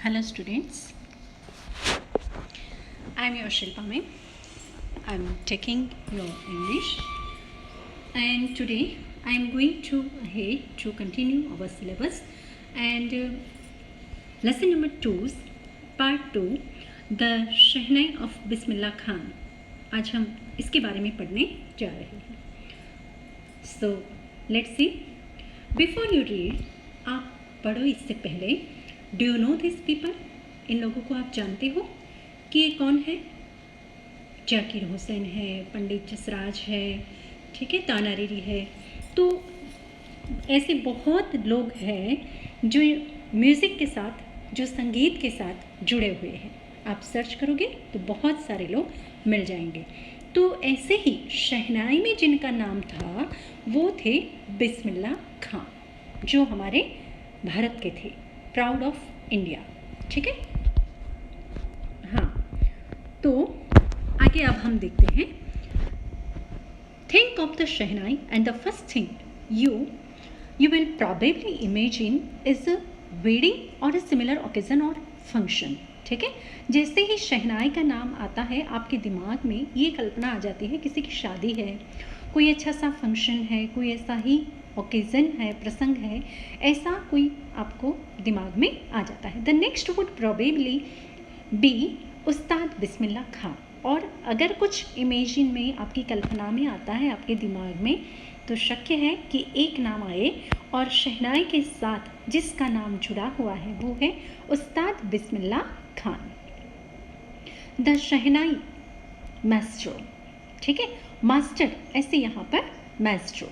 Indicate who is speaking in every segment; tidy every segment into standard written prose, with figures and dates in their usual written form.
Speaker 1: Hello students, I am your Shilpa ma'am. I am taking your English and today I am going to continue our syllabus and lesson number 2 part 2 The Shehnai of Bismillah Khan. आज हम इसके बारे में पढ़ने जा रहे हैं. So let's see. Before you read, आप पढ़ो इससे पहले do you know this people, इन लोगों को आप जानते हो कि ये कौन है? जाकिर हुसैन है, पंडित जसराज है, ठीक है, ताना रेरी है. तो ऐसे बहुत लोग हैं जो म्यूज़िक के साथ, जो संगीत के साथ जुड़े हुए हैं. आप सर्च करोगे तो बहुत सारे लोग मिल जाएंगे. तो ऐसे ही शहनाई में जिनका नाम था वो थे बिस्मिल्लाह खां, जो हमारे भारत के थे, प्राउड ऑफ इंडिया. ठीक है, हाँ. तो आगे अब हम देखते हैं. Think of the shehnai and the first thing you will probably imagine is a wedding or a similar occasion or function. ठीक है, जैसे ही शहनाई का नाम आता है आपके दिमाग में ये कल्पना आ जाती है किसी की शादी है, कोई अच्छा सा फंक्शन है, कोई ऐसा ही ओकेज़न है, प्रसंग है, ऐसा कोई आपको दिमाग में आ जाता है. The next would probably be उस्ताद बिस्मिल्लाह खां. और अगर कुछ इमेजिन में आपकी कल्पना में आता है आपके दिमाग में, तो शक्य है कि एक नाम आए और शहनाई के साथ जिसका नाम जुड़ा हुआ है वो है उस्ताद बिस्मिल्लाह खान. The shehnai maestro. ठीक है, मास्टर ऐसे यहाँ पर maestro.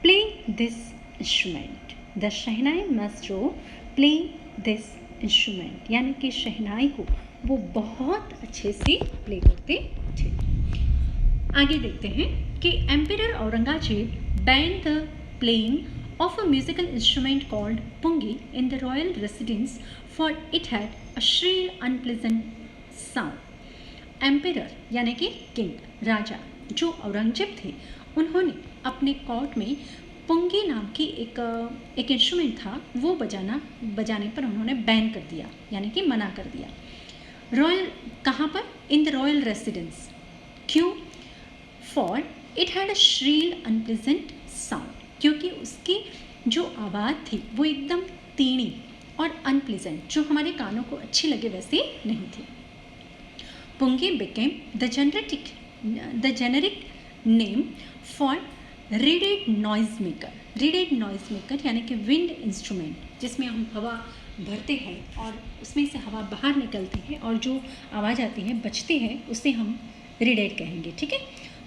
Speaker 1: Play this instrument. The shehnai maestro play this instrument, यानी कि शहनाई को वो बहुत अच्छे से प्ले करते थे. आगे देखते हैं कि emperor Aurangzeb ban the playing of a musical instrument called pungi in the royal residence for it had a shrill unpleasant sound. Emperor यानी कि किंग, राजा, जो औरंगजेब थे, उन्होंने अपने कोर्ट में पुंगी नाम की एक इंस्ट्रूमेंट था, वो बजाने पर उन्होंने बैन कर दिया, यानी कि मना कर दिया. रॉयल कहाँ पर? In the royal residence. क्यों? For it had a shrill unpleasant sound, क्योंकि उसकी जो आवाज़ थी वो एकदम तीणी और अनप्लेजेंट, जो हमारे कानों को अच्छी लगे वैसे नहीं थी. Pungi became the generic name for reeded noise maker. Reeded noise maker यानी कि विंड इंस्ट्रूमेंट, जिसमें हम हवा भरते हैं और उसमें से हवा बाहर निकलती है और जो आवाज़ आती है, बजती है, उसे हम रीडेड कहेंगे. ठीक है,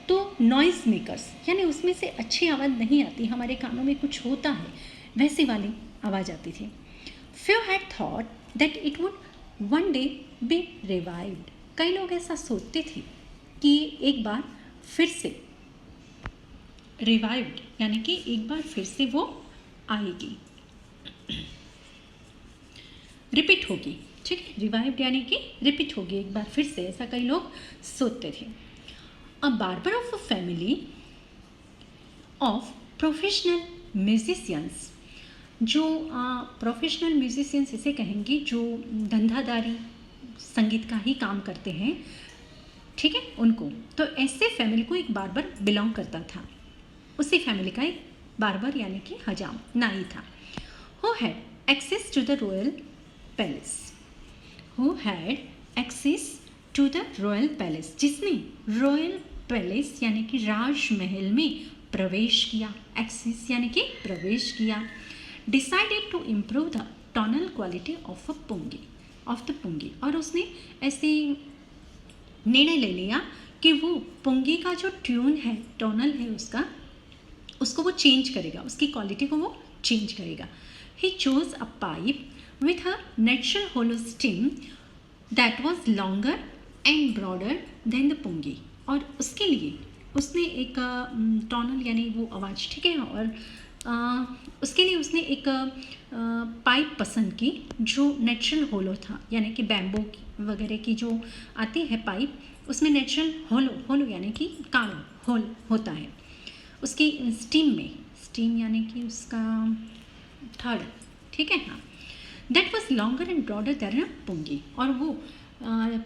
Speaker 1: तो नॉइज मेकर्स यानी उसमें से अच्छी आवाज़ नहीं आती, हमारे कानों में कुछ होता है, वैसी वाली आवाज़ आती थी. Few had thought that it would one day B revived. कई लोग ऐसा सोचते थे कि एक बार फिर से रिवाइव्ड यानी कि एक बार फिर से वो आएगी, रिपीट होगी. ठीक है, रिवाइव्ड यानी कि रिपीट होगी, एक बार फिर से, ऐसा कई लोग सोचते थे. अ barber of a family of professional musicians. जो प्रोफेशनल म्यूजिशियंस इसे कहेंगे जो धंधादारी संगीत का ही काम करते हैं, ठीक है, उनको. तो ऐसे फैमिली को एक बार्बर बिलोंग करता था, उसी फैमिली का एक बार्बर यानी कि हजाम, नाई था. Who had access to the royal palace. Who had access to the royal palace, जिसने रॉयल पैलेस यानी कि राजमहल में प्रवेश किया. एक्सेस यानी कि प्रवेश किया. Decided to improve the tonal quality of the pungi. और उसने ऐसे निर्णय ले लिया कि वो पुंगी का जो ट्यून है, टोनल है उसको वो चेंज करेगा, उसकी क्वालिटी को वो चेंज करेगा. He chose a pipe with a natural hollow stem that was longer and broader than the pungi. और उसके लिए उसने एक टोनल यानी वो आवाज़, ठीक है, और उसके लिए उसने एक पाइप पसंद की जो नेचुरल होलो था, यानी कि बैम्बो वगैरह की जो आती है पाइप, उसमें नेचुरल होलो यानी कि काड़ा होल होता है. उसकी स्टीम यानी कि उसका थर्ड, ठीक है, हाँ. That was longer and broader than a pungi, और वो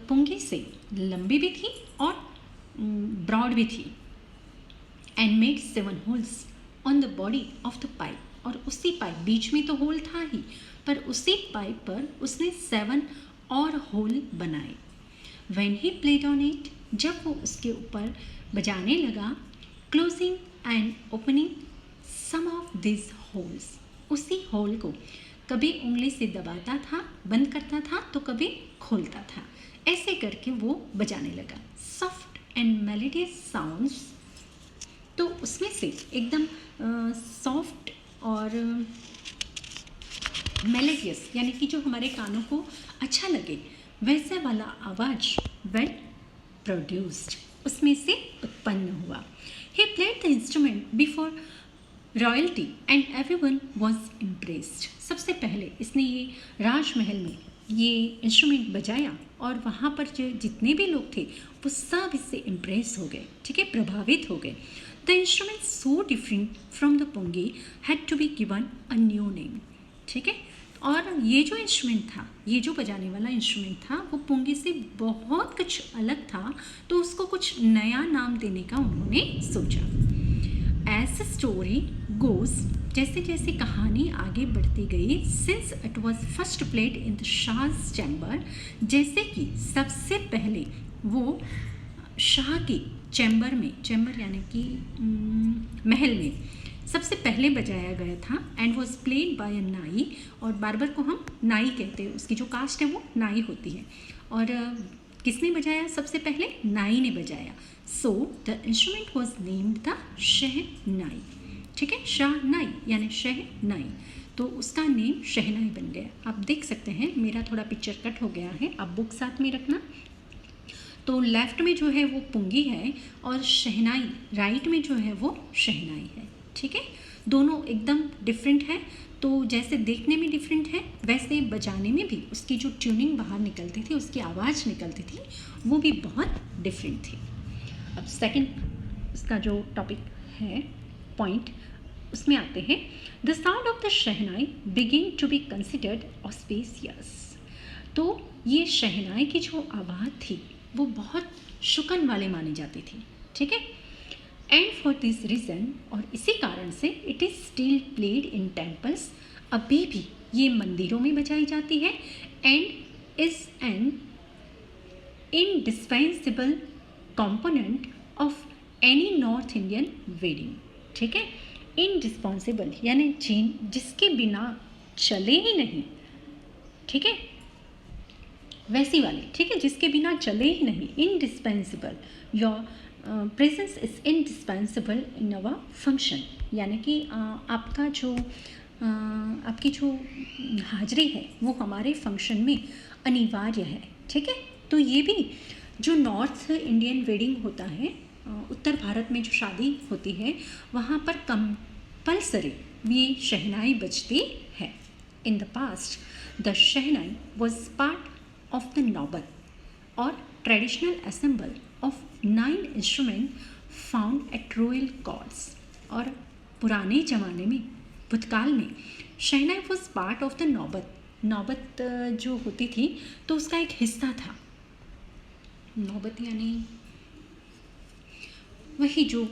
Speaker 1: पुंगी से लंबी भी थी और ब्रॉड भी थी। And made 7 holes on the body of the pipe, और उसी पाइप, बीच में तो होल था ही, पर उसी पाइप पर उसने 7 और होल बनाए। When he played on it, जब वो उसके ऊपर बजाने लगा, closing and opening some of these holes, उसी होल को कभी उंगली से दबाता था, बंद करता था, तो कभी खोलता था, ऐसे करके वो बजाने लगा। सॉफ्ट एंड मेलोडियस साउंड्स, तो उसमें से एकदम सॉफ्ट और मेलोडियस, यानी कि जो हमारे कानों को अच्छा लगे वैसे वाला आवाज़ वेल प्रोड्यूस्ड, उसमें से उत्पन्न हुआ। He played the instrument before royalty and everyone was impressed. सबसे पहले इसने ये राजमहल में ये इंस्ट्रूमेंट बजाया, और वहाँ पर जो जितने भी लोग थे वो सब इससे इम्प्रेस हो गए, ठीक है, प्रभावित हो गए। The instrument so different from the pungi had to be given a new name, ठीक है। और ये जो इंस्ट्रूमेंट था, ये जो बजाने वाला इंस्ट्रूमेंट था, वो पुंगी से बहुत कुछ अलग था, तो उसको कुछ नया नाम देने का उन्होंने सोचा। एज स्टोरी गोज, जैसे जैसे कहानी आगे बढ़ती गई, since it was first played in the Shah's chamber, जैसे कि सबसे पहले वो शाह के चैम्बर में, चैम्बर यानी कि महल में सबसे पहले बजाया गया था। एंड वॉज प्लेड बाय अ नाई, और बार्बर को हम नाई कहते हैं, उसकी जो कास्ट है वो नाई होती है। और किसने बजाया सबसे पहले? नाई ने बजाया। So the instrument was named the shehnai, ठीक है, शाहनाई यानी शहनाई, तो उसका नेम शहनाई बन गया। आप देख सकते हैं मेरा थोड़ा पिक्चर कट हो गया है, आप बुक साथ में रखना। तो लेफ़्ट में जो है वो पुंगी है, और शहनाई राइट में जो है वो शहनाई है, ठीक है। दोनों एकदम डिफरेंट है, तो जैसे देखने में डिफरेंट है वैसे बजाने में भी उसकी जो ट्यूनिंग बाहर निकलती थी, उसकी आवाज़ निकलती थी, वो भी बहुत डिफरेंट थी। अब सेकंड इसका जो टॉपिक है, पॉइंट, उसमें आते हैं। The sound of the shehnai begin to be considered auspicious, तो ये शहनाई की जो आवाज़ थी वो बहुत शुकन वाले मानी जाती थी, ठीक है। एंड फॉर दिस रीज़न, और इसी कारण से it is still played in temples, अभी भी ये मंदिरों में बजाई जाती है। And is an indispensable component of any north Indian wedding, ठीक है। इंडिस्पेंसिबल यानी जिसके बिना चले ही नहीं, ठीक है, वैसी वाली, ठीक है, जिसके बिना चले ही नहीं। Indispensable, your presence is indispensable in our function, यानी कि आपकी जो हाजिरी है वो हमारे फंक्शन में अनिवार्य है, ठीक है। तो ये भी जो नॉर्थ इंडियन वेडिंग होता है, उत्तर भारत में जो शादी होती है, वहाँ पर कंपल्सरी ये शहनाई बजती है। In the past the shehnai was part of the नौबत और traditional assemble of 9 instrument found at royal courts, और पुराने ज़माने में, भूतकाल में, शहनाई वॉज पार्ट ऑफ द नौबत, नौबत जो होती थी तो उसका एक हिस्सा था। नौबत यानी वही जो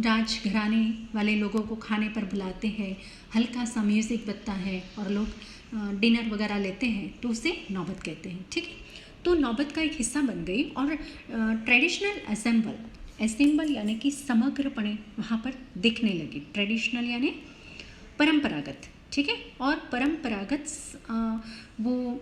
Speaker 1: राजघराने वाले लोगों को खाने पर बुलाते हैं, हल्का सा म्यूज़िक बजता है और लोग डिनर वगैरह लेते हैं, तो उसे नौबत कहते हैं, ठीक है। तो नौबत का एक हिस्सा बन गई, और ट्रेडिशनल असेंबल यानी कि समग्रपणे वहाँ पर दिखने लगी। ट्रेडिशनल यानी परंपरागत, ठीक है, और परंपरागत वो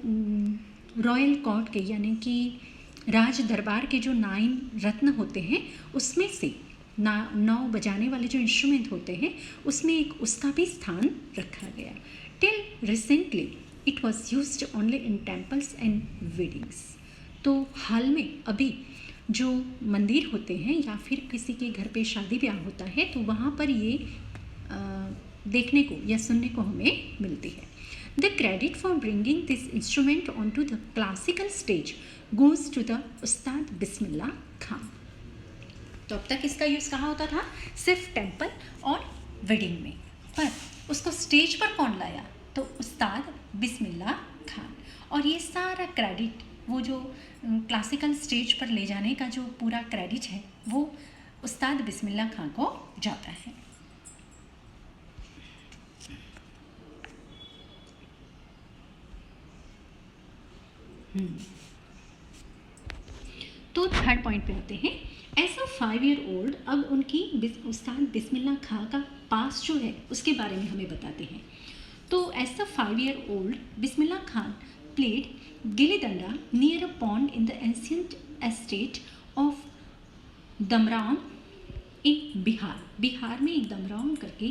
Speaker 1: रॉयल कोर्ट के यानी कि राज दरबार के जो 9 रत्न होते हैं उसमें से 9 बजाने वाले जो इंस्ट्रूमेंट होते हैं उसमें एक उसका भी स्थान रखा गया। Till recently it was used only in temples and weddings, तो हाल में अभी जो मंदिर होते हैं या फिर किसी के घर पे शादी ब्याह होता है तो वहाँ पर ये देखने को या सुनने को हमें मिलती है। The credit for bringing this instrument on to the classical stage goes to the Ustad Bismillah Khan. तो अब तक इसका यूज़ कहाँ होता था? सिर्फ टेम्पल और वेडिंग में, पर उसको स्टेज पर कौन लाया? तो उस्ताद बिस्मिल्लाह खान। और ये सारा क्रेडिट, वो जो क्लासिकल स्टेज पर ले जाने का जो पूरा क्रेडिट है वो उस्ताद बिस्मिल्लाह खान को जाता है। तो थर्ड पॉइंट पे आते हैं। एज अ 5 ईयर ओल्ड, अब उनकी उस्ताद बिस्मिल्लाह खां का पास जो है उसके बारे में हमें बताते हैं। तो as a 5 year old Bismillah Khan played gilli danda near a pond in the ancient estate of Dumraon in Bihar. Bihar में एक दमराम करके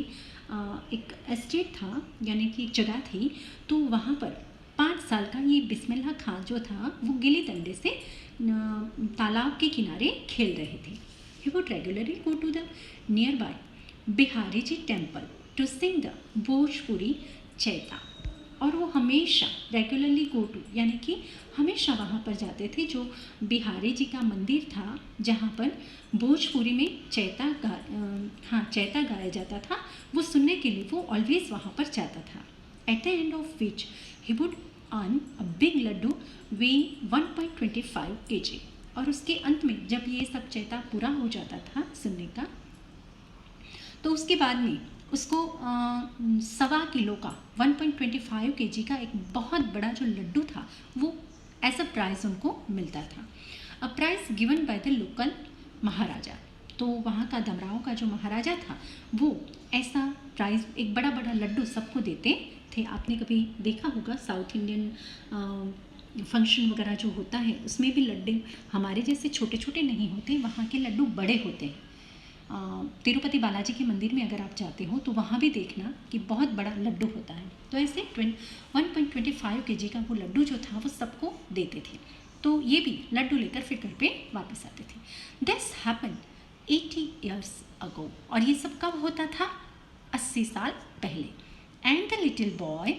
Speaker 1: एक एस्टेट था, यानी कि एक जगह थी। तो वहाँ पर 5 साल का ये बिस्मिल्लाह खां जो था वो गिल्ली डंडे से तालाब के किनारे खेल रहे थे। He would regularly go to the nearby Bihari ji temple to sing the Bhojpuri chaita. और वो हमेशा रेगुलरली गो टू यानी कि हमेशा वहाँ पर जाते थे, जो बिहारी जी का मंदिर था जहाँ पर भोजपुरी में चैता गाया जाता था, वो सुनने के लिए वो ऑलवेज वहाँ पर जाता था। At the end of which he would earn a big laddu weighing 1.25 kg। और उसके अंत में जब ये सब चैता पूरा हो जाता था सुनने का, तो उसके बाद में उसको 1.25 किलो का 1.25 kg का एक बहुत बड़ा जो लड्डू था वो एज अ प्राइज़ उनको मिलता था। A prize given by the local maharaja. तो वहाँ का दमराव का जो महाराजा था वो ऐसा प्राइज़, एक बड़ा बड़ा लड्डू सबको देते थे। आपने कभी देखा होगा साउथ इंडियन फंक्शन वगैरह जो होता है उसमें भी लड्डू हमारे जैसे छोटे छोटे नहीं होते, वहाँ के लड्डू बड़े होते हैं। तिरुपति बालाजी के मंदिर में अगर आप जाते हो तो वहाँ भी देखना कि बहुत बड़ा लड्डू होता है। तो ऐसे 1.25 kg का वो लड्डू जो था वो सबको देते थे। तो ये भी लड्डू लेकर फिर घर पे वापस आते थे। This happen 80 years ago। और ये सब कब होता था? 80 साल पहले। And the little boy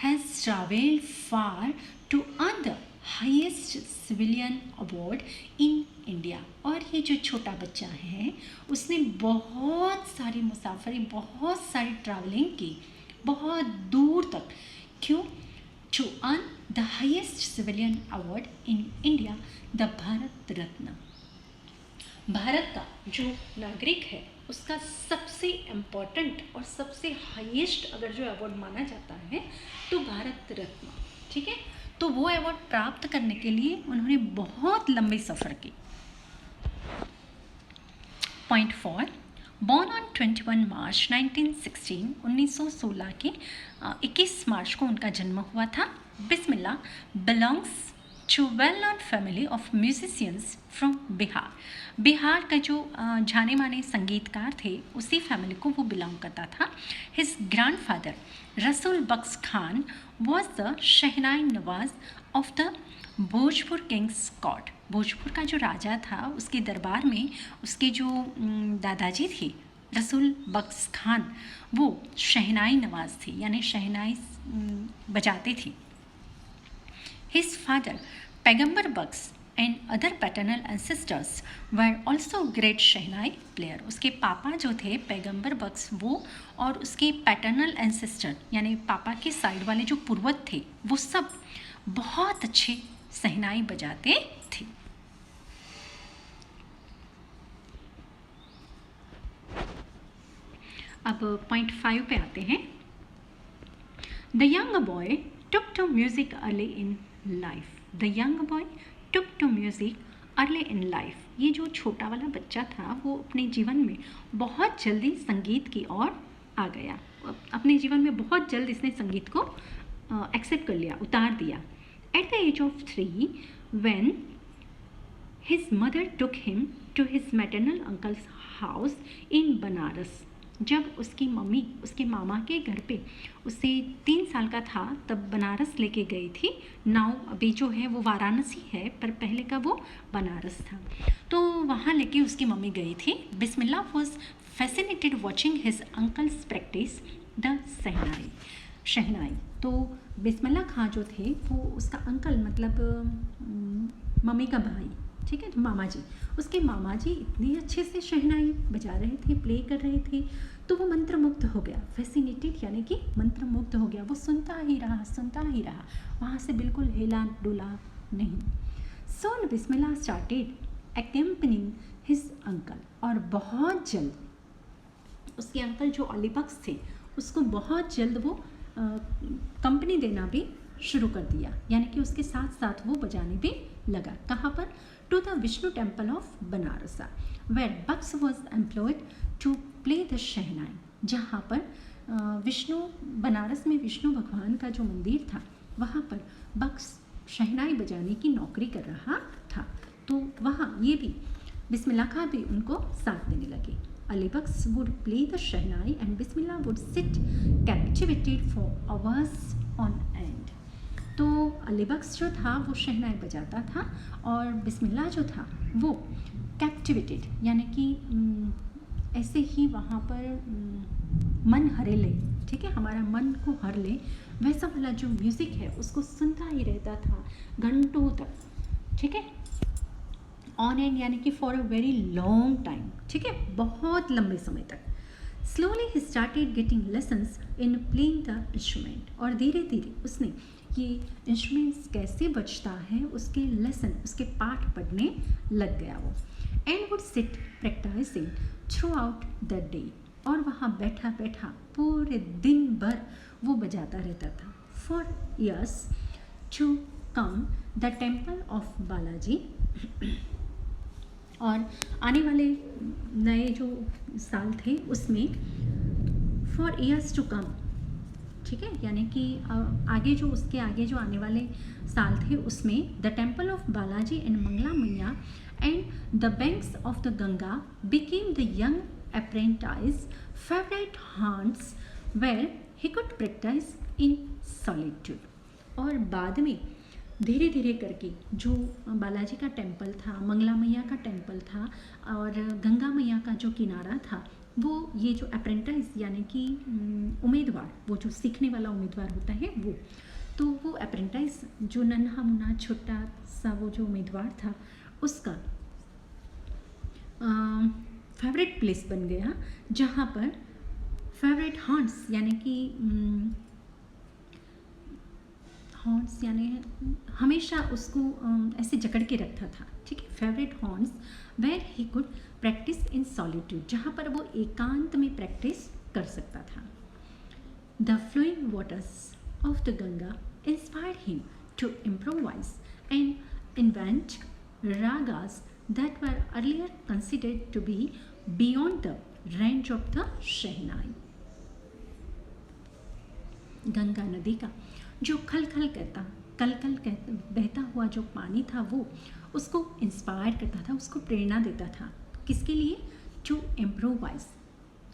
Speaker 1: has travelled far to earn the highest civilian award in India। और ये जो छोटा बच्चा है उसने बहुत सारी मुसाफरी, बहुत सारी ट्रैवलिंग की, बहुत दूर तक। क्यों? To earn the highest civilian award in India, the Bharat Ratna. Bharat का जो नागरिक है उसका सबसे इम्पोर्टेंट और सबसे हाईएस्ट अगर जो अवार्ड माना जाता है तो भारत रत्न, ठीक है। तो वो अवार्ड प्राप्त करने के लिए उन्होंने बहुत लंबे सफ़र की। पॉइंट 4, बॉर्न ऑन 21 मार्च 1916, 1916 के 21 मार्च को उनका जन्म हुआ था। Bismillah belongs to well known family of musicians from Bihar. Bihar का जो जाने माने संगीतकार थे उसी फैमिली को वो बिलोंग करता था। His grandfather Rasool Bakhsh Khan was the shehnai nawaz of the Bhojpur king's court. Bhojpur का जो राजा था उसके दरबार में उसके जो दादाजी थे रसूल बख्श खान, वो शहनाई नवाज थे, यानी शहनाई बजाते थे। His father, Paigambar Bucks, and other paternal ancestors were also great shehnai player। उसके पापा जो थे पैगंबर बक्स, वो और उसके पैटर्नल एंसेस्टर यानी पापा के साइड वाले जो पूर्वज थे वो सब बहुत अच्छे शहनाई बजाते थे। अब पॉइंट 5 पे आते हैं। The young boy took to music early in life। The young boy took to music early in life। ये जो छोटा वाला बच्चा था वो अपने जीवन में बहुत जल्दी संगीत की ओर आ गया। अपने जीवन में बहुत जल्द इसने संगीत को एक्सेप्ट कर लिया, उतार दिया। At the age of 3, when his mother took him to his maternal uncle's house in Banaras. जब उसकी मम्मी उसके मामा के घर पे उसे 3 साल का था तब बनारस लेके गई थी। नाउ अभी जो है वो वाराणसी है, पर पहले का वो बनारस था। तो वहाँ लेके उसकी मम्मी गई थी। Bismillah was fascinated watching his uncles practise the shehnai. तो बिस्मिल्लाह खां जो थे वो उसका अंकल मतलब मम्मी का भाई, ठीक है, मामा जी, उसके मामा जी इतने अच्छे से शहनाई बजा रहे थे, प्ले कर रहे थे, तो वो मंत्रमुग्ध हो गया, फैसिनेटेड यानी कि मंत्रमुग्ध हो गया, वो सुनता ही रहा, वहाँ से बिल्कुल हिला डुला नहीं। सोन बिस्मिल्लाह स्टार्टेड एक्म्पनिंग हिज अंकल, और बहुत जल्द उसके अंकल जो अलीबक्स थे उसको बहुत जल्द वो कंपनी देना भी शुरू कर दिया, यानी कि उसके साथ साथ वो बजाने भी लगा। कहाँ पर? To the Vishnu temple of Banaras, where Bux was employed to play the shehnai, जहाँ पर विष्णु, बनारस में विष्णु भगवान का जो मंदिर था वहाँ पर बक्स शहनाई बजाने की नौकरी कर रहा था। तो वहाँ ये भी बिस्मिल्लाह खां भी उनको साथ देने लगे। Alibaks would play the shehnai and Bismillah would sit captivated for hours on end. तो अलीबक्स जो था वो शहनाई बजाता था और बिस्मिल्लाह जो था वो कैप्टिवेटेड यानी कि ऐसे ही वहाँ पर मन हरे ले, ठीक है, हमारा मन को हर ले, वैसा वाला जो म्यूज़िक है उसको सुनता ही रहता था घंटों तक, ठीक है, ऑन एंड यानी कि for a very long time, ठीक है, बहुत लंबे समय तक। Slowly he started getting lessons in playing the instrument, और धीरे धीरे उसने ये इंस्ट्रूमेंट्स कैसे बजता है उसके लेसन, उसके पाठ पढ़ने लग गया वो। And would sit practising throughout the day, और वहाँ बैठा बैठा पूरे दिन भर वो बजाता रहता था। For years to come the temple of Balaji, और आने वाले नए जो साल थे उसमें फॉर ईयर्स टू कम, ठीक है, यानी कि आगे जो उसके आगे जो आने वाले साल थे उसमें the temple of Balaji and Mangala Maiya and the banks of the Ganga became the young apprentice favourite haunts where he could practise in solitude. और बाद में धीरे धीरे करके जो बालाजी का टेम्पल था, मंगला मैया का टेम्पल था और गंगा मैया का जो किनारा था, वो ये जो अप्रेंटिस यानी कि उम्मीदवार, वो जो सीखने वाला उम्मीदवार होता है वो अप्रेंटिस जो नन्हा मुन्ना छोटा सा वो जो उम्मीदवार था उसका फेवरेट प्लेस बन गया, जहाँ पर फेवरेट हॉन्ट्स यानी कि हॉर्न्स यानी हमेशा उसको ऐसे जकड़ के रखता था, ठीक है, फेवरेट हॉर्न्स where he could practise in solitude, जहाँ पर वो एकांत में प्रैक्टिस कर सकता था। The flowing waters of the Ganga inspired him to improvise and invent ragas that were earlier considered to be beyond the range of the shehnai. Ganga नदी का जो कल बहता हुआ जो पानी था वो उसको इंस्पायर करता था, उसको प्रेरणा देता था, किसके लिए? टू इम्प्रोवाइज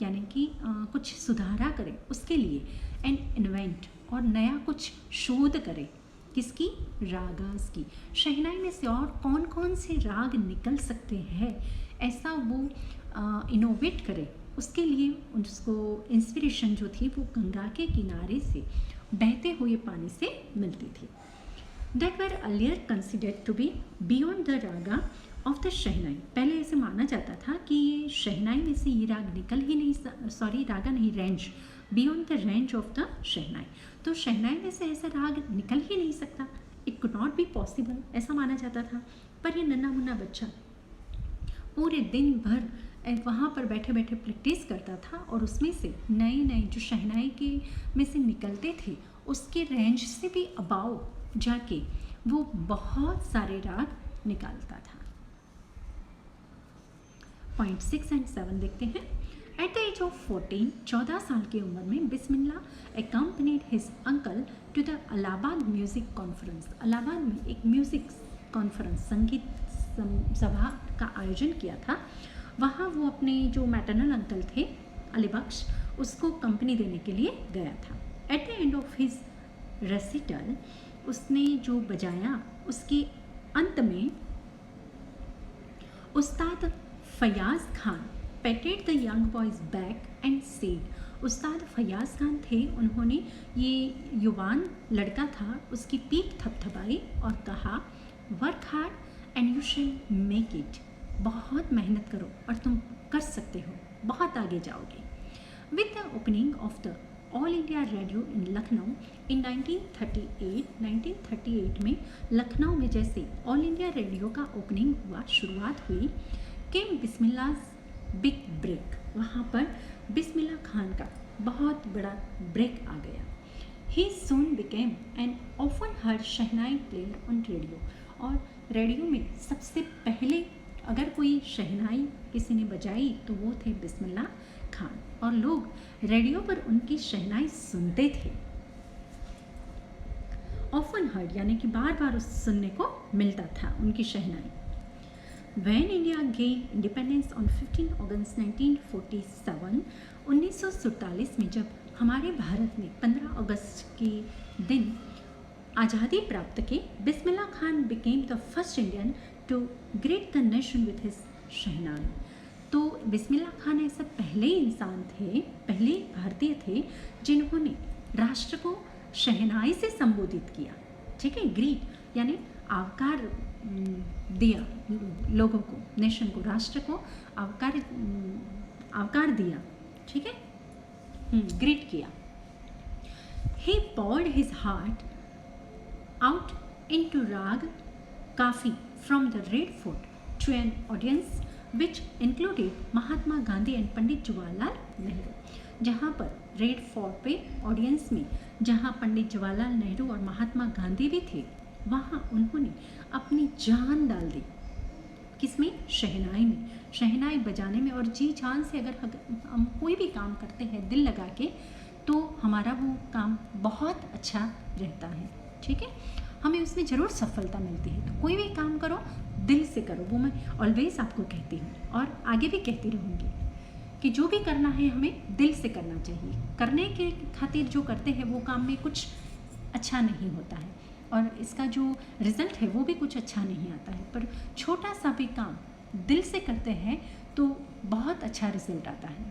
Speaker 1: यानी कि कुछ सुधारा करे उसके लिए, एंड इन्वेंट और नया कुछ शोध करे, किसकी? रागास की। शहनाई में से और कौन कौन से राग निकल सकते हैं ऐसा वो इनोवेट करे, उसके लिए उसको इंस्पिरेशन जो थी वो गंगा के किनारे से बहते हुए पानी से मिलती थी। That were earlier considered to be beyond the raga of the shehnai. पहले ऐसे माना जाता था कि ये शहनाई में से ये राग निकल ही नहीं, सॉरी रागा नहीं, range, beyond the range of the shehnai. तो शहनाई में से ऐसा राग निकल ही नहीं सकता, it could not be possible, ऐसा माना जाता था। पर ये नन्हा मुन्ना बच्चा पूरे दिन भर वहाँ पर बैठे बैठे प्रैक्टिस करता था और उसमें से नए नए जो शहनाई के में से निकलते थे उसके रेंज से भी अबाव जाके वो बहुत सारे राग निकालता था। पॉइंट 6 और 7 देखते हैं। एट द एज ऑफ 14, 14 साल की उम्र में बिस्मिल्लाह accompanied his uncle to the Allahabad music conference. Allahabad में एक म्यूज़िक कॉन्फ्रेंस, संगीत सभा का आयोजन किया था। वहाँ वो अपने जो मैटरनल अंकल थे अलीबक्स, उसको कंपनी देने के लिए गया था। At the end of his recital, उसने जो बजाया उसके अंत में उस्ताद Fayaz Khan पैटेड the young boys back and said. उस्ताद फयाज़ खान थे, उन्होंने ये युवान लड़का था उसकी पीठ थपथपाई और कहा, work hard and you shall make it. बहुत मेहनत करो और तुम कर सकते हो, बहुत आगे जाओगे। With the opening of the All India Radio in Lucknow in 1938 में लखनऊ में जैसे ऑल इंडिया रेडियो का ओपनिंग हुआ, शुरुआत हुई, केम बिस्मिल्लाह बिग ब्रेक। वहाँ पर बिस्मिल्लाह खान का बहुत बड़ा ब्रेक आ गया। ही soon became an often heard shehnai player on radio. और रेडियो में सबसे पहले अगर कोई शहनाई किसी ने बजाई तो वो थे बिस्मिल्लाह खान, और लोग रेडियो पर उनकी शहनाई सुनते थे। ऑफन हर्ड यानी कि बार बार उस सुनने को मिलता था उनकी शहनाई। When India gained independence on 15 अगस्त 1947, 1947 में जब हमारे भारत ने 15 अगस्त के दिन आज़ादी प्राप्त की, Bismillah Khan became the first Indian to greet the nation with his शहनाई। तो बिस्मिल्लाह खान ऐसे पहले इंसान थे, पहले भारतीय थे जिन्होंने राष्ट्र को शहनाई से संबोधित किया। ठीक है, ग्रीट यानी आवकार दिया लोगों को, नेशन को, राष्ट्र को आवकार दिया। ठीक है, ग्रीट किया। ही poured his heart out into राग काफी from the Red Fort to an audience which included Mahatma Gandhi and Pandit Jawaharlal Nehru. जहाँ पर रेड फोर्ट पे ऑडियंस में जहाँ पंडित जवाहरलाल नेहरू और महात्मा गांधी भी थे, वहाँ उन्होंने अपनी जान डाल दी। किसमें? शहनाई में, शहनाई बजाने में। और जी जान से अगर हम कोई भी काम करते हैं दिल लगा के, तो हमारा वो काम बहुत अच्छा रहता है। ठीक है, हमें उसमें ज़रूर सफलता मिलती है। तो कोई भी काम करो दिल से करो, वो मैं ऑलवेज आपको कहती हूँ और आगे भी कहती रहूँगी कि जो भी करना है हमें दिल से करना चाहिए। करने के खातिर जो करते हैं वो काम में कुछ अच्छा नहीं होता है और इसका जो रिज़ल्ट है वो भी कुछ अच्छा नहीं आता है, पर छोटा सा भी काम दिल से करते हैं तो बहुत अच्छा रिजल्ट आता है।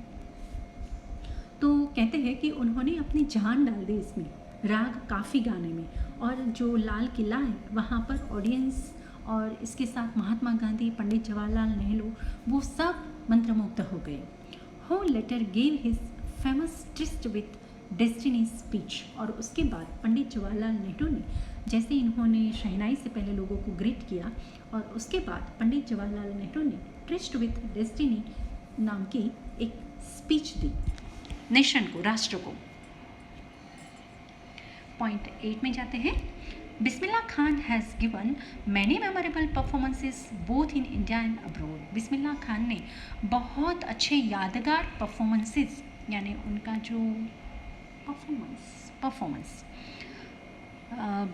Speaker 1: तो कहते हैं कि उन्होंने अपनी जान डाल दी इसमें, राग काफ़ी गाने में। और जो लाल किला है वहाँ पर ऑडियंस और इसके साथ महात्मा गांधी, पंडित जवाहरलाल नेहरू, वो सब मंत्रमुग्ध हो गए। Who later gave his famous tryst with destiny speech. और उसके बाद पंडित जवाहरलाल नेहरू ने, जैसे इन्होंने शहनाई से पहले लोगों को ग्रीट किया, और उसके बाद पंडित जवाहरलाल नेहरू ने ट्रिस्ट विथ डेस्टिनी नाम की एक स्पीच दी नेशन को, राष्ट्र को। पॉइंट 8 में जाते हैं। Bismillah Khan has given many memorable performances both in India and abroad. Bismillah Khan ने बहुत अच्छे यादगार परफॉर्मेंसेस, यानी उनका जो परफॉर्मेंस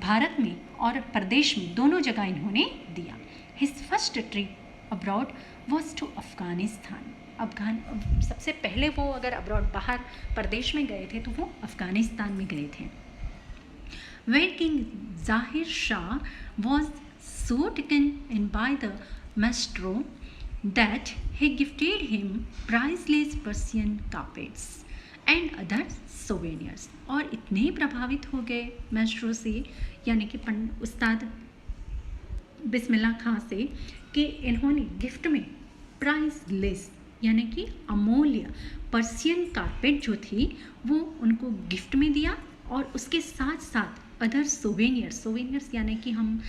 Speaker 1: भारत में और प्रदेश में दोनों जगह इन्होंने दिया। His first trip abroad was to Afghanistan. सबसे पहले वो अगर अब्रॉड बाहर प्रदेश में गए थे तो वो अफ़गानिस्तान में गए थे। Where King Zahir Shah was so taken in by the maestro that he gifted him priceless Persian carpets and other souvenirs। और इतने प्रभावित हो गए मास्ट्रो से, यानी कि उस्ताद बिस्मिल्लाह खां से, कि इन्होंने गिफ्ट में प्राइसलेस यानी कि अमूल्य पर्सियन कारपेट जो थी वो उनको गिफ्ट में दिया, और उसके साथ साथ अदर सोवेनियर्स यानी कि हम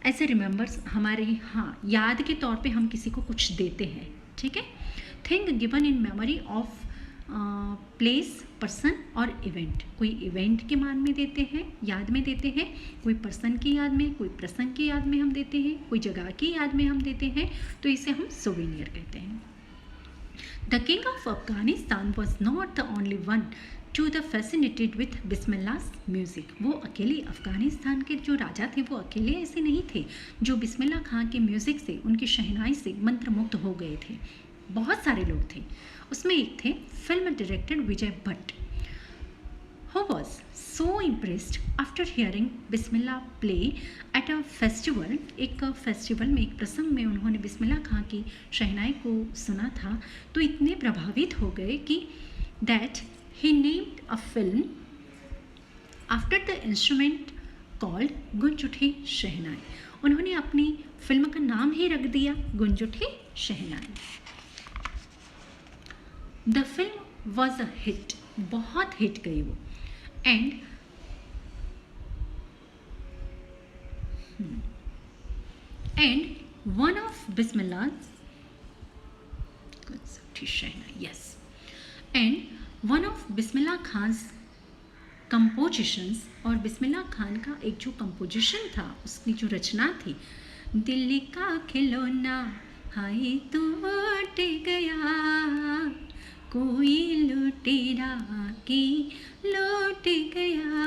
Speaker 1: ऐसे रिमेंबर्स हमारे याद के तौर पे हम किसी को कुछ देते हैं। ठीक है, thing given in memory of place, person और इवेंट। कोई इवेंट के मान में देते हैं, याद में देते हैं, कोई पर्सन की याद में, कोई प्रसंग की याद में हम देते हैं, कोई जगह की याद में हम देते हैं, तो इसे हम सोवेनियर कहते हैं। The king of Afghanistan was not the only one to the fascinated with Bismillah's music। वो अकेले अफ़गानिस्तान के जो राजा थे वो अकेले ऐसे नहीं थे जो बिस्मिल्लाह खां के म्यूज़िक से, उनकी शहनाई से मंत्रमुग्ध हो गए थे। बहुत सारे लोग थे। उसमें एक थे film director Vijay Bhatt, who was so impressed after hearing Bismillah play at a festival। एक फेस्टिवल में, एक प्रसंग में उन्होंने बिस्मिल्लाह खां की शहनाई को सुना था, तो इतने प्रभावित हो गए कि that he named a film after the instrument called गूंज उठी शहनाई। उन्होंने अपनी फिल्म का नाम ही रख दिया गूंज उठी shehnai. The film was a hit, बहुत हिट गई वो। And one of Bismillah yes and one of Bismillah Khan's compositions, और बिस्मिल्लाह खान का एक जो कंपोजिशन था, उसकी जो रचना थी, दिल्ली का खिलौना हाय टूट गया, कोई लुटेरा की लूट गया,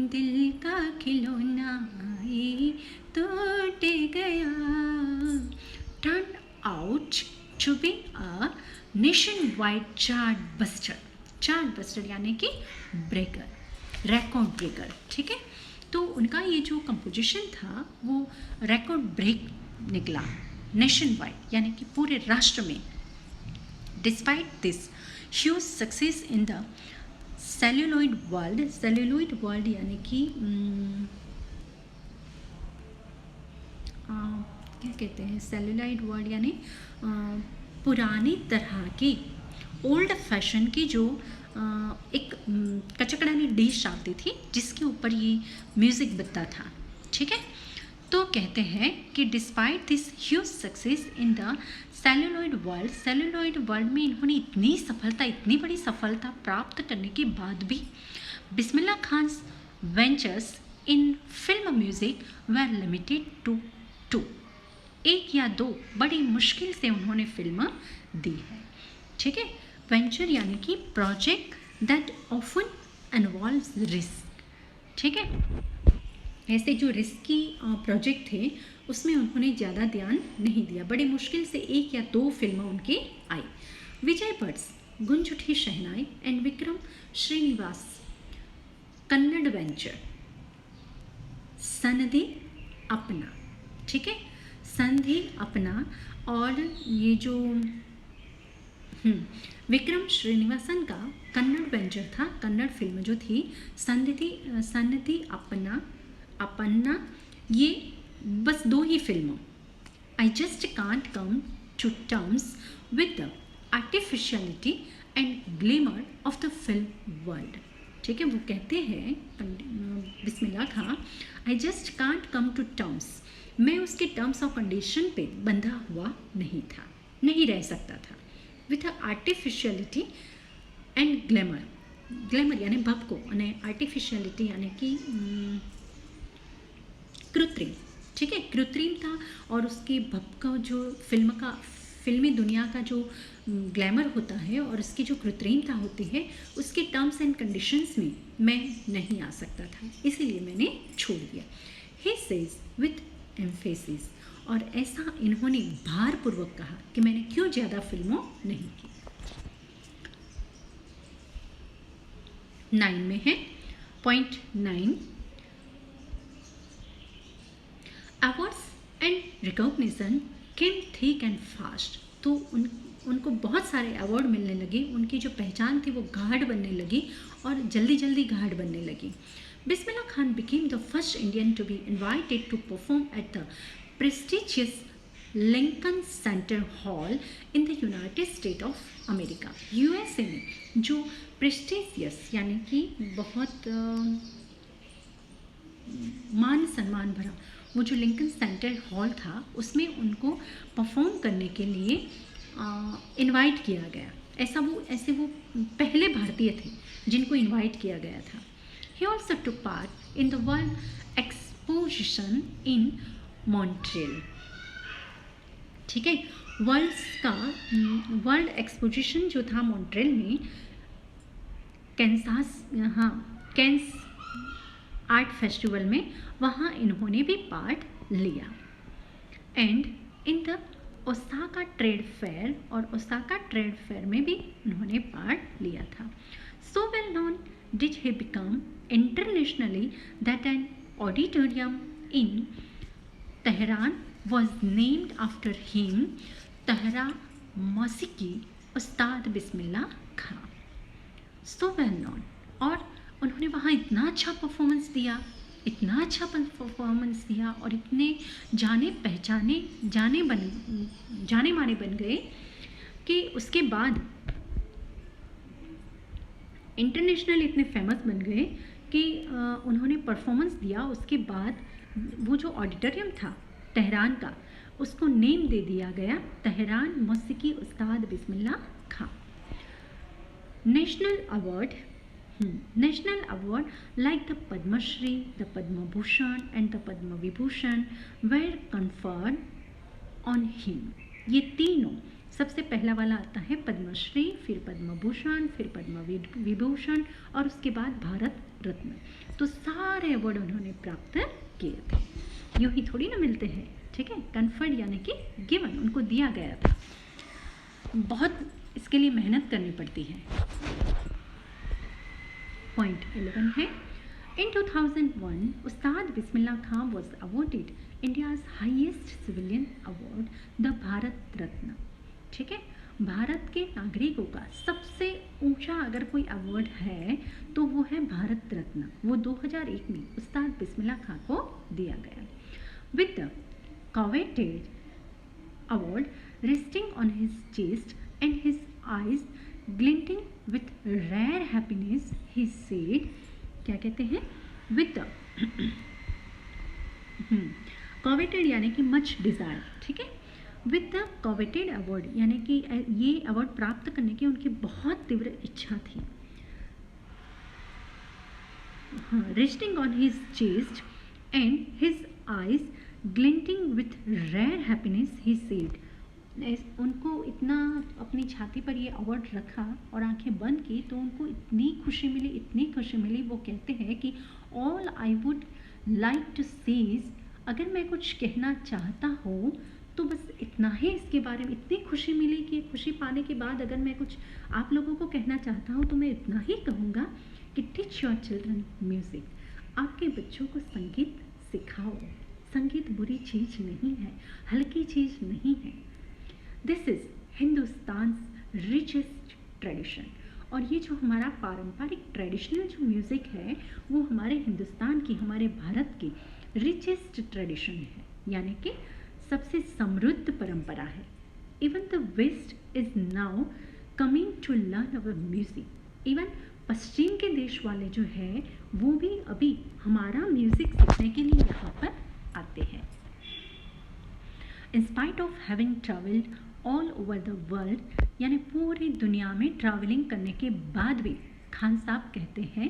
Speaker 1: दिल का खिलौना हाय टूट गया, turned out to be a nationwide chart buster। Chart buster यानी कि ब्रेकर, रिकॉर्ड ब्रेकर, ठीक है। तो उनका ये जो कंपोजिशन था वो रिकॉर्ड ब्रेक निकला नेशन वाइड, यानी कि पूरे राष्ट्र में। Despite this huge success in the celluloid world, celluloid world यानी कि क्या कहते हैं, सेल्यूलॉइड वर्ल्ड यानी पुरानी तरह की ओल्ड फैशन की जो एक कचकड़ानी डिश आती थी जिसके ऊपर ये म्यूज़िक बनता था, ठीक है। तो कहते हैं कि despite this huge success in the celluloid world, celluloid world में इन्होंने इतनी सफलता, इतनी बड़ी सफलता प्राप्त करने के बाद भी Bismillah Khan's ventures in film music were limited to 2, एक या दो बड़ी मुश्किल से उन्होंने फिल्म दी है, ठीक है। वेंचर यानी कि project that often involves risk, ठीक है। ऐसे जो रिस्की प्रोजेक्ट थे उसमें उन्होंने ज़्यादा ध्यान नहीं दिया, बड़ी मुश्किल से एक या दो फिल्में उनकी आई। विजय भट्ट्स गूंज उठी शहनाई एंड विक्रम श्रीनिवास कन्नड़ वेंचर संधि अपना, ठीक है, संधि अपना। और ये जो विक्रम श्रीनिवासन का कन्नड़ वेंचर था, कन्नड़ फिल्म जो थी संधि अपना, ये बस दो ही फिल्मों, I just can't come to terms with the artificiality and glamour of the film world, ठीक है। वो कहते हैं Bismillah Khan, I just can't come to terms, मैं उसके टर्म्स और कंडीशन पे बंधा हुआ नहीं था, नहीं रह सकता था। With artificiality and glamour, glamour यानी भपको, અને आर्टिफिशियलिटी यानी कि कृत्रिम, ठीक है, कृत्रिमता और उसके भपका जो फिल्मी दुनिया का जो ग्लैमर होता है और उसकी जो कृत्रिमता होती है, उसके टर्म्स एंड कंडीशंस में मैं नहीं आ सकता था, इसीलिए मैंने छोड़ दिया। ही सेज विथ एम्फेसिस, और ऐसा इन्होंने भारपूर्वक कहा कि मैंने क्यों ज़्यादा फिल्मों नहीं की। 9 में है point 9, awards and recognition came thick and fast. तो उनको बहुत सारे अवार्ड मिलने लगे, उनकी जो पहचान थी वो गाढ़ बनने लगी और जल्दी जल्दी गाढ़ बनने लगी। Bismillah Khan became the first Indian to be invited to perform at the prestigious Lincoln Center Hall in the United States of America, USA में जो prestigious यानी कि बहुत मान सम्मान भरा वो जो लिंकन सेंटर हॉल था, उसमें उनको परफॉर्म करने के लिए इनवाइट किया गया। ऐसे वो पहले भारतीय थे जिनको इनवाइट किया गया था। He also took part in the World Exposition in Montreal, ठीक है। वर्ल्ड एक्सपोजिशन जो था मॉन्ट्रियल में, कैंस आर्ट फेस्टिवल में, वहाँ इन्होंने भी पार्ट लिया। And in the Osaka trade fair, और ओसाका ट्रेड फेयर में भी उन्होंने पार्ट लिया था। So well known did he become internationally that an auditorium in Tehran was named after him, Tahra Mosiki Ustad Bismillah Khan. So well known, और उन्होंने वहाँ इतना अच्छा परफॉर्मेंस दिया इतना अच्छा परफॉर्मेंस दिया और इतने जाने माने बन गए कि उसके बाद इंटरनेशनल इतने फेमस बन गए कि उन्होंने परफॉर्मेंस दिया। उसके बाद वो जो ऑडिटोरियम था तेहरान का, उसको नेम दे दिया गया Tehran मौसीकी Ustad Bismillah Khan. National award like the Padma Shri, the Padma Bhushan and the Padma Vibhushan were conferred on him. ये तीनों, सबसे पहला वाला आता है पद्मश्री, फिर पद्म भूषण, फिर पद्म विभूषण और उसके बाद भारत रत्न। तो सारे अवार्ड उन्होंने प्राप्त किए थे। यूँ ही थोड़ी ना मिलते हैं, ठीक है। कन्फर्ड यानी कि गिवन, उनको दिया गया था। बहुत इसके लिए मेहनत करनी पड़ती है। पॉइंट 11 है, in 2001 Ustad Bismillah Khan was awarded India's highest civilian award the Bharat Ratna. ठीक है, भारत के नागरिकों का सबसे ऊंचा अगर कोई अवार्ड है तो वो है भारत रत्न। वो 2001 में उस्ताद बिस्मिल्लाह खां को दिया गया। With the coveted award resting on his chest and his eyes glinting with rare happiness, he said, क्या कहते हैं, with the coveted यानी कि much desire, ठीक है। with the coveted award यानी कि ये अवार्ड प्राप्त करने की उनकी बहुत तीव्र इच्छा थी। resting on his chest and his eyes glinting with rare happiness, he said, उनको इतना अपनी छाती पर ये अवार्ड रखा और आंखें बंद की तो उनको इतनी खुशी मिली। वो कहते हैं कि all I would like to seize, अगर मैं कुछ कहना चाहता हूँ तो बस इतना ही इसके बारे में। इतनी खुशी मिली कि खुशी पाने के बाद अगर मैं कुछ आप लोगों को कहना चाहता हूँ तो मैं इतना ही कहूँगा कि टीच योर चिल्ड्रन म्यूज़िक, आपके बच्चों को संगीत सिखाओ। संगीत बुरी चीज़ नहीं है, हल्की चीज़ नहीं है। This is Hindustan richest tradition. और ये जो हमारा पारंपरिक ट्रेडिशनल जो म्यूज़िक है वो हमारे हिंदुस्तान की, हमारे भारत की रिचेस्ट ट्रेडिशन है, यानी कि सबसे समृद्ध परंपरा है। Even the West is now coming to learn our music. Even पश्चिम के देश वाले जो है वो भी अभी हमारा म्यूज़िक सीखने के लिए यहाँ पर आते हैं। In spite of having travelled all over the world, यानी पूरी दुनिया में ट्रैवलिंग करने के बाद भी खान साहब कहते हैं,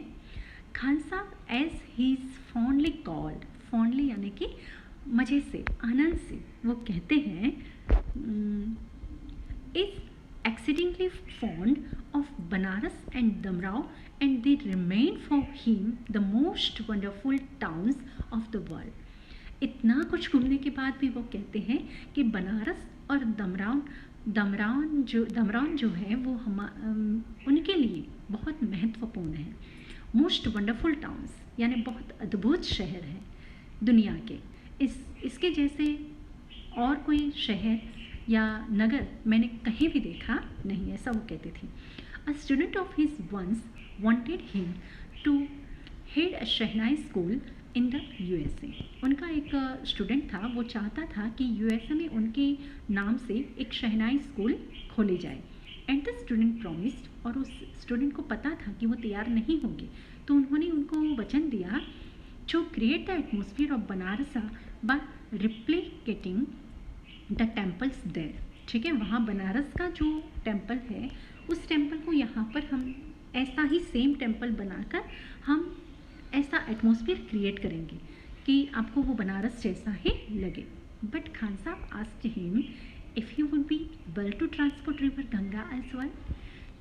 Speaker 1: Khan Sahab as he is fondly called, fondly यानी कि मज़े से, आनंद से, वो कहते हैं is accidentally fond of Banaras and Dumraon and they remain for him the most wonderful towns of the world. इतना कुछ घूमने के बाद भी वो कहते हैं कि बनारस और दमरान जो है वो उनके लिए बहुत महत्वपूर्ण है। मोस्ट वंडरफुल टाउन्स यानी बहुत अद्भुत शहर है दुनिया के। इसके जैसे और कोई शहर या नगर मैंने कहीं भी देखा नहीं, ऐसा वो कहती थी। A student of his once wanted him to head a shehnai school in the USA. उनका एक स्टूडेंट था, वो चाहता था कि यूएसए में उनके नाम से एक शहनाई स्कूल खोले जाए। एंड द स्टूडेंट प्रॉमिस्ड, और उस स्टूडेंट को पता था कि वो तैयार नहीं होंगे, तो उन्होंने उनको वचन दिया to create the atmosphere of Banarasa by replicating the temples there। ठीक है, वहाँ बनारस का जो टेम्पल है उस टेम्पल को यहाँ पर हम ऐसा ही सेम टेम्पल बनाकर हम ऐसा एटमॉस्फेयर क्रिएट करेंगे कि आपको वो बनारस जैसा ही लगे। But Khan Sahab asked him if you would be well to transport river Ganga as well.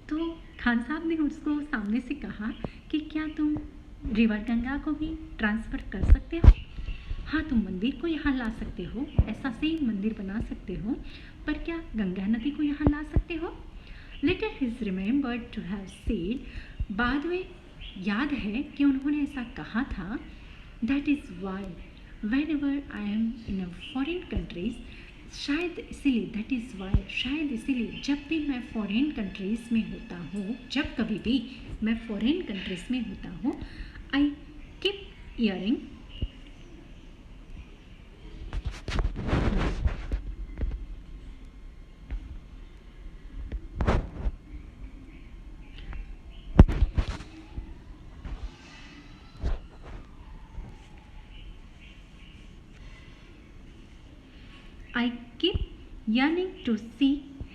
Speaker 1: तो खान साहब ने उसको सामने से कहा कि क्या तुम रिवर गंगा को भी ट्रांसफ़र कर सकते हो? हाँ, तुम मंदिर को यहाँ ला सकते हो, ऐसा से ही मंदिर बना सकते हो, पर क्या गंगा नदी को यहाँ ला सकते हो? Later his remembered to have said, बाद में याद है कि उन्होंने ऐसा कहा था, that is why whenever I am in a foreign countries, शायद इसीलिए, दैट इज़ वाई, शायद इसीलिए जब भी मैं फॉरेन कंट्रीज़ में होता हूँ, जब कभी भी मैं फॉरेन कंट्रीज़ में होता हूँ, I keep yearning I keep yearning to see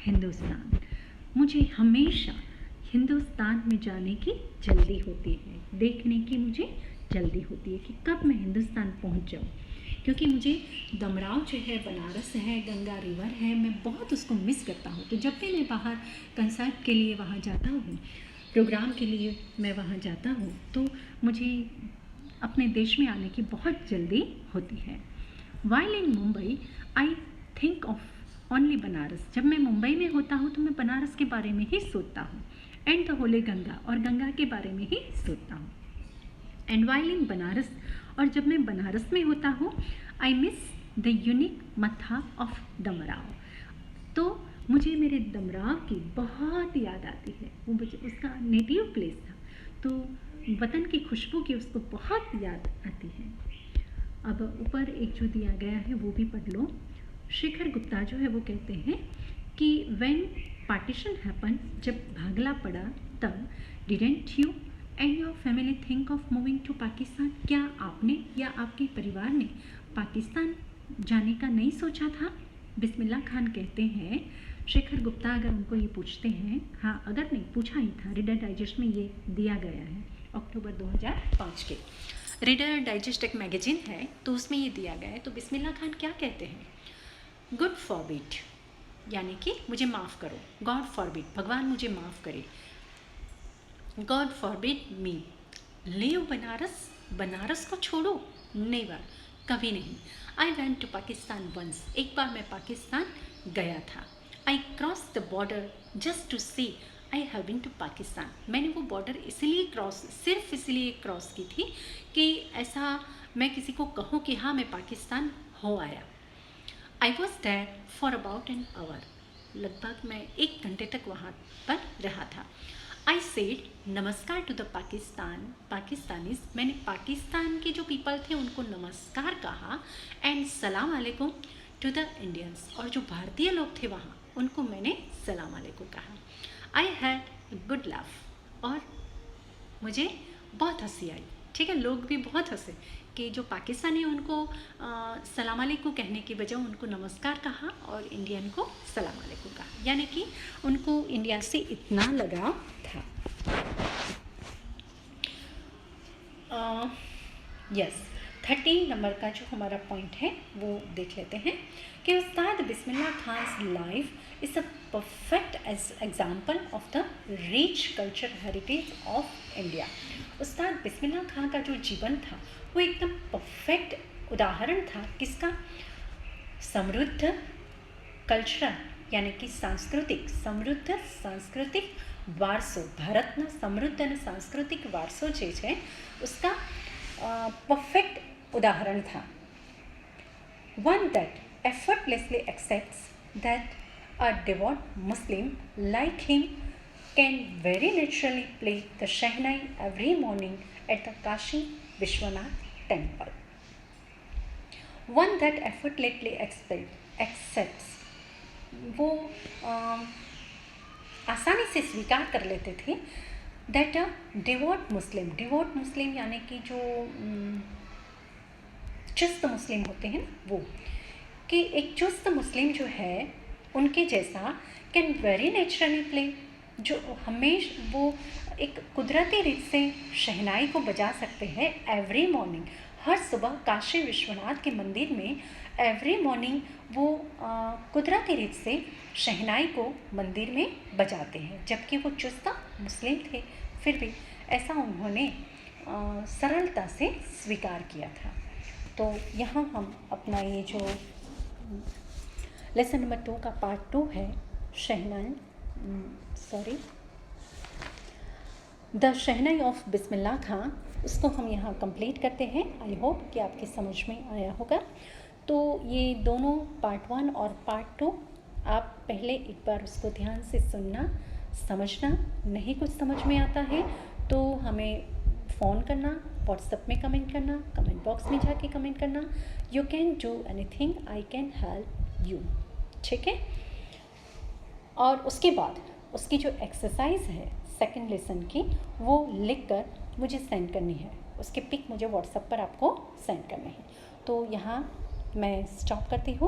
Speaker 1: Hindustan. मुझे हमेशा हिंदुस्तान में जाने की जल्दी होती है, देखने की मुझे जल्दी होती है कि कब मैं हिंदुस्तान पहुंच जाऊं, क्योंकि मुझे दमराव जो है, बनारस है, गंगा रिवर है, मैं बहुत उसको मिस करता हूँ। तो जब भी मैं बाहर कंसर्ट के लिए वहाँ जाता हूँ, प्रोग्राम के लिए मैं वहाँ जाता हूँ, तो मुझे अपने देश में आने की बहुत जल्दी होती है। While in Mumbai I think of only Banaras. जब मैं मुंबई में होता हूँ तो मैं बनारस के बारे में ही सोचता हूँ, एंड द होले गंगा, और गंगा के बारे में ही सोचता हूँ। एंड वाइल इन बनारस, और जब मैं बनारस में होता हूँ, आई मिस द यूनिक मत्था ऑफ दमराव। तो मुझे मेरे दमराव की बहुत याद आती है। वो मुझे उसका नेटिव प्लेस था, तो वतन की खुशबू की उसको बहुत याद आती है। अब ऊपर एक जो दिया गया है वो भी पढ़ लो। शेखर गुप्ता जो है वो कहते हैं कि व्हेन पार्टीशन हैपन, जब भागला पड़ा, तब didn't you and your family think of moving to Pakistan. क्या आपने या आपके परिवार ने पाकिस्तान जाने का नहीं सोचा था? बिस्मिल्लाह खान कहते हैं, शेखर गुप्ता अगर उनको ये पूछते हैं, हाँ अगर नहीं पूछा ही था, रीडर डाइजेस्ट में ये दिया गया है अक्टूबर 2005 के। रीडर डाइजेस्ट एक मैगजीन है, तो उसमें ये दिया गया है। तो बिस्मिल्लाह खान क्या कहते हैं? गुड फॉरबिट, यानी कि मुझे माफ़ करो। गॉड फॉरबिट, भगवान मुझे माफ़ करे। God forbid me leave Banaras, Banaras को छोड़ो, नेवर, कभी नहीं। I went to Pakistan once, एक बार मैं पाकिस्तान गया था। I cross the border just to see I have been to Pakistan. मैंने वो बॉर्डर इसलिए क्रॉस, सिर्फ इसलिए क्रॉस की थी कि ऐसा मैं किसी को कहूँ कि हाँ मैं पाकिस्तान हो आया। I was there for about an hour, लगभग मैं 1 घंटे तक वहाँ पर रहा था। I said namaskar to the Pakistanis, मैंने पाकिस्तान के जो पीपल थे उनको नमस्कार कहा। एंड सलाम अलैकुम टू द इंडियंस, और जो भारतीय लोग थे वहाँ उनको मैंने सलाम अलैकुम कहा। आई हैड गुड लाफ, और मुझे बहुत हंसी आई। ठीक है, लोग भी बहुत हंसे कि जो पाकिस्तानी उनको सलाम अलैकुम कहने की बजाय उनको नमस्कार कहा और इंडियन को सलाम अलैकुम कहा, यानी कि उनको इंडिया से इतना लगाव था। यस, 13 नंबर का जो हमारा पॉइंट है वो देख लेते हैं कि Ustad Bismillah Khan's life is a perfect example of the rich culture heritage of India. Ustad Bismillah Khan का जो जीवन था वो एकदम परफेक्ट उदाहरण था किसका? समृद्ध कल्चरल, यानी कि समृद्ध सांस्कृतिक वारसो, भारतना समृद्ध અને सांस्कृतिक वारसो જે છે उसका परफेक्ट उदाहरण था। One that effortlessly accepts that a devout Muslim like him can very naturally play the Shehnai every morning at the Kashi Vishwanath temple. One that effortlessly accepts, वो आसानी से स्वीकार कर लेते थे दैट अ डिवोट मुस्लिम यानी कि जो चुस्त मुस्लिम होते हैं वो, कि एक चुस्त मुस्लिम जो है उनके जैसा कैन वेरी नेचुरली प्ले, जो वो एक कुदरती रीत से शहनाई को बजा सकते हैं एवरी मॉर्निंग, हर सुबह काशी विश्वनाथ के मंदिर में एवरी मॉर्निंग वो कुदरती रीत से शहनाई को मंदिर में बजाते हैं। जबकि वो चुस्त मुस्लिम थे, फिर भी ऐसा उन्होंने सरलता से स्वीकार किया था। तो यहाँ हम अपना ये जो लेसन नंबर 2 का पार्ट 2 है, द शहनाई ऑफ बिस्मिल्लाह खां, उसको हम यहाँ कंप्लीट करते हैं। आई होप कि आपकी समझ में आया होगा। तो ये दोनों पार्ट 1 और पार्ट 2 आप पहले एक बार उसको ध्यान से सुनना, समझना। नहीं कुछ समझ में आता है तो हमें फ़ोन करना, व्हाट्सएप में कमेंट करना, कमेंट बॉक्स में जाके कमेंट करना। You can do anything, I can help you. ठीक है, और उसके बाद उसकी जो एक्सरसाइज है सेकंड लेसन की, वो लिख कर मुझे सेंड करनी है। उसके पिक मुझे व्हाट्सएप पर आपको सेंड करने हैं। तो यहाँ मैं स्टॉप करती हूँ।